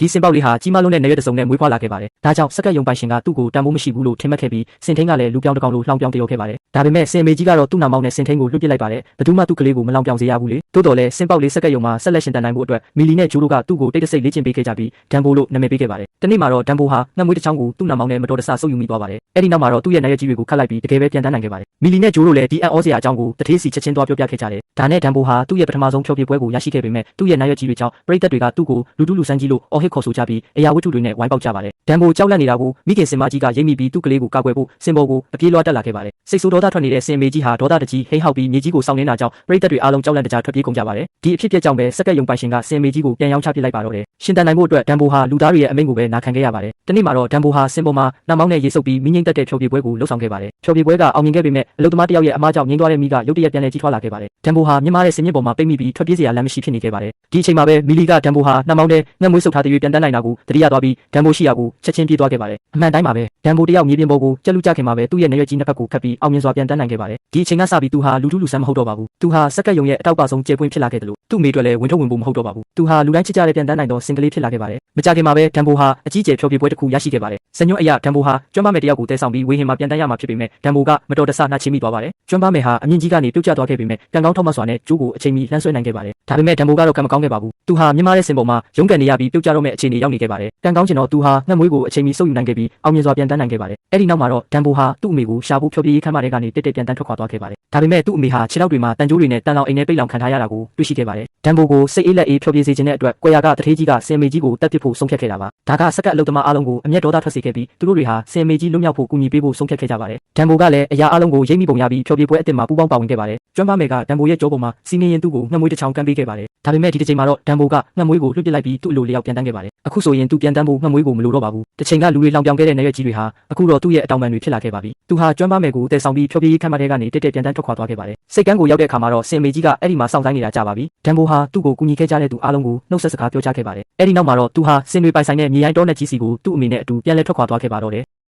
ဒီစင်ပေါက်လေးဟာကြီးမားလုံးနဲ့နေရွက်တစုံနဲ့မွေးဖွားလာခဲ့ပါတယ်။ဒါကြောင့်စက္ကန့်ယုံပိုင်ရှင်ကသူ့ကိုတန်ဖိုးမရှိဘူးလို့ထင်မှတ်ခဲ့ပြီးစင်ထင်းကလည်းလူပြောင်းတစ်ကောင်လိုလှောင်ပြောင်းတရုပ်ခဲ့ပါတယ်။ဒါပေမဲ့စင်အမေကြီးကတော့သူ့နာမောင်းနဲ့စင်ထင်းကိုလွှတ်ပစ်လိုက်ပါတယ်။ဘယ်သူမှသူ့ကလေးကိုမလောင်ပြောင်းစေရဘူးလေ။သို့တော်လည်းစင်ပေါက်လေးစက္ကန့်ယုံမှာဆက်လက်ရှင်တန်နိုင်ဖို့အတွက်မီလီနဲ့ဂျိုးတို့ကသူ့ကိုတိတ်တဆိတ်လေ့ကျင့်ပေးခဲ့ကြပြီးဒန်ဘိုလို့နာမည်ပေးခဲ့ပါတယ်။တနေ့မှာတော့ဒန်ဘိုဟာငှက်မွေးတစ်ချောင်းကိုသူ့နာမောင်းနဲ့မတော်တဆဆုပ်ယူမိသွားပါတယ်။အဲဒီနောက်မှာတော့သူ့ရဲ့နာရွက်ကြီးတွေကိုခတ်လိုက်ပြီးတကယ်ပဲပြန်တန်းနိုင်ခဲ့ပါတယ်။မီလီနဲ့ဂျိုးတို့လည်းဒီအံ့ဩစရာအကြောင်းကိုတထေးစီချက်ချင်းသွားပြောပြခဲ့ကြတယ်။ဒါနဲ့ဒန်ဘိုဟာသူ့ရဲ့ပထမဆုံးဖျော်ဖြေပွဲကိုရရှိခဲ့ပေမဲ့သူ့ရဲ့နာရွက်ကြီးတွေကြောင့်ပရိသတ်တွေကသူ့ကိုလူတူးလူဆန်းကြီးလို့အော်ဟစ်ခေါ်ဆိုကြပြီးအရာဝတ္ထုတွေနဲ့ဝိုင်းပေါက်ကြပါတယ်။ဒန်ဘိုကြောက်လန့်နေတာကိုမိခင်စင်မကြီးကရိပ်မိပြီးသူ့ကလေးကိုကာကွယ်ဖို့စင်ဘောကိုအပြေးလွှားတက်လာခဲ့ပါတယ်။စိတ်ဆိုးဒေါသထွက်နေတဲ့စင်မေကြီးဟာဒေါသတကြီးဟိန်းဟောက်ပြီးမြေကြီးကိုစောင်းနေတာကြောင့်ပရိသတ်တွေအားလုံးကြောက်လန့်တကြားထွက်ပြေးကုန်ကြပါတယ်။ဒီအဖြစ်အပျက်ကြောင့်ပဲစက္ကန့်ယုံပိုင်ရှင်ကစင်မေကြီးကိုပြန်ရောင်းချပစ်လိုက်ပါတော့တယ်။ရှင်တန်နိုင်ဖို့အတွက်ဒန်ဘိုဟာလူသားတွေရဲ့အမိန့်ကိုပဲနာခံခဲ့ရပါတယ်။တနေ့မှာတော့ဒန်ဘိုဟာစင်ပေါ်မှာနှာမောင်းနဲ့ရေဆုပ်ပြီးမိငိမ့်တက်တဲ့ဖျော်ဖြေပွဲကိုလှုပ်ဆောင်ခဲ့ပါတယ်။ဖျော်ဖြေပွဲကအောင်မြင်ခဲ့ပေမဲ့အလုသမားတစ်ယောက်ရဲ့အမားကြောင့်ငြိမ်းသွားတဲ့မိကရုတ်တရက်ပြန်လဲကြီးထွားလာခဲ့ပါတယ်။ဒန်ဘိုဟာမြင့်မားတဲ့စင်မြင့်ပေါ်မှာပိတ်မိပြီးထွက်ပြေးစရာလမ်းမရှိဖြစ်နေခဲ့ပါတယ်။ဒီအချိန်မှာပဲမီလီကဒန်ဘိုဟာနှာမောင်းနဲ့ငှက်မွေးဆုပ်ထားတဲ့ပြန်တန်းနိုင်တာကိုတတိယသွားပြီးဒန်ဘိုရှိရာကိုချက်ချင်းပြေးသွားခဲ့ပါတယ်။အမှန်တိုင်းပါပဲဒန်ဘိုတယောက်မြေပြင်ပေါ်ကိုကြက်လူကြခင်မှာပဲသူ့ရဲ့နေရွက်ကြီးနှစ်ဖက်ကိုခတ်ပြီးအောင်မြင်စွာပြန်တန်းနိုင်ခဲ့ပါတယ်။ဒီအချိန်ကစပြီးသူဟာလူထုလူဆန်းမဟုတ်တော့ပါဘူး။သူဟာစက္ကန့်ယုံရဲ့အတောက်ပဆုံးကျေပွင့်ဖြစ်လာခဲ့တယ်လို့သူ့မိအတွက်လည်းဝင်ထုတ်ဝင်ဖို့မဟုတ်တော့ပါဘူး။သူဟာလူတိုင်းချစ်ကြတဲ့ပြန်တန်းနိုင်သောစင်ကလေးဖြစ်လာခဲ့ပါတယ်။မကြခင်မှာပဲဒန်ဘိုဟာအကြီးကျယ်ဖျော်ဖြေပွဲတစ်ခုရရှိခဲ့ပါတယ်။စညွန့်အရာဒန်ဘိုဟာကျွမ်းပါမယ်တယောက်ကိုတဲဆောင်ပြီးဝေဟင်မှာပြန်တန်းရမှာဖြစ်ပေမဲ့ဒန်ဘိုကမတော်တဆနှာချမိသွားပါတယ်။ကျွမ်းပါမယ်ဟာအမြင့်ကြီးကနေပြုတ်ကျသွားခဲ့ပေမဲ့ကံကောင်းထောက်မစွာနဲ့ကျိုးကိုအချိန်မီလှမ်းဆွဲနိုင်ခဲ့ပါတယ်။ဒါပေမဲ့ဒန်ဘိုကတော့ကံမကောင်းခဲ့ပါဘူး။သူဟာမြင့်မားတဲ့စင်ပေါ်မှာရုန်းကန်နေရပြီးပြုတ်ကျတော့မဲ့အခြေအနေရောက်နေခဲ့ပါတယ်။ကံကောင်းချင်တော့သူဟာငှက်မွေးကိုအချိန်မီဆုပ်ယူနိုင်ခဲ့ပြီးအောင်မြင်စွာပြန်တန်းနိုင်ခဲ့ပါတယ်။အဲဒီနောက်မှာတော့ဒန်ဘိုဟာသူ့အမေကိုရှာဖို့ဖျော်ဖြေရေးခန်းမထဲကနေတက်တက်ပြန်တန်းထွက်ခွာသွားခဲ့ပါတယ်။ဒါပေမဲ့သူ့အမေဟာခြေထောက်တွေမှာတန်ကြိုးတွေနဲ့တန်လောင်အိမ်နဲ့ပိတ်လောင်ခံထားရတာကိုတွေ့ရှိခဲ့ပါတယ်။ဒန်ဘိုကိုစိတ်အေးလက်အေးဖျော်ဖြေစေခြင်းတဲ့အတွက်ကွယ်ရာကတထေးကြီးကစင်မေကြီးကိုတက်ပစ်ဖို့ဆုံးဖြတ်ခဲ့တာပါ။ဒါကစက္ကန့်အလုသမားအားလုံးကိုအမျက်ဒေါသထွက်စေခဲ့ပြီးသူတို့တွေဟာစင်မေကြီးလွတ်မြောက်ဖို့ကူညီပေးဖို့ဆုံးဖြတ်ခဲ့ကြပါတယ်။ဒန်ဘိုကလည်းအရာအလုံးကိုရိပ်မိပုံရပြီးဖျော်ဖြေပွဲအစ်စ်မှာပူးပေါင်းပါဝင်ခဲ့ပါတယ်။ကျွမ်းပါမယ်ကဒန်ဘိုရဲ့ကြောပေါ်မှာစီနေရင်သူ့ကိုငှက်မွေးတစ်ချောင်းကမ်းပေးခဲ့ပါတယ်။ဒါပေမဲ့ဒီတစ်ချိန်မှာတော့ဒန်ဘိုကငှက်မွေးကိုလွှတ်ပစ်လိုက်ပြီးသူ့အလိုလျောက်ပြန်တန်းခဲ့ပါတယ်။အခုဆိုရင်သူပြန်တန်းဖို့ငှက်မွေးကိုမလိုတော့ပါဘူး။တစ်ချိန်ကလူတွေလောင်ပြောင်ခဲ့တဲ့နေရွက်ကြီးတွေဟာအခုတော့သူ့ရဲ့အတောင်ပံတွေဖြစ်လာခဲ့ပါပြီ။သူဟာကျွမ်းပါမယ်ကိုတည်ဆောင်ပြီးဖျော်ဖြေရေးခန်းမထဲကနေတက်တက်ပြန်တန်းထွက်ခွာသွားခဲ့ပါတယ်။စိတ်ကန်းကိုရောက်တဲ့အခါမှာတော့စင်မေကြီးကအဲ့ဒီမှာစောင့်ဆိုင်းနေတာကြာပါပြီ။ဒန်ဘိုဟာသူ့ကိုကူညီခဲ့ကြတဲ့သူအားလုံးကိုနှုတ်ဆက်စကားပြောကြားခဲ့ပါတယ်။အဲ့ဒီနောက်မှာတော့သူဟာစင်တွေပိုင်ဆိုင်တဲ့မြေရိုင်းတောနဲ့ကြီးစီကိုသူ့အမေနဲ့အတူပြန်လဲထွက်ခွာသွားခဲ့ပါတော့တယ်။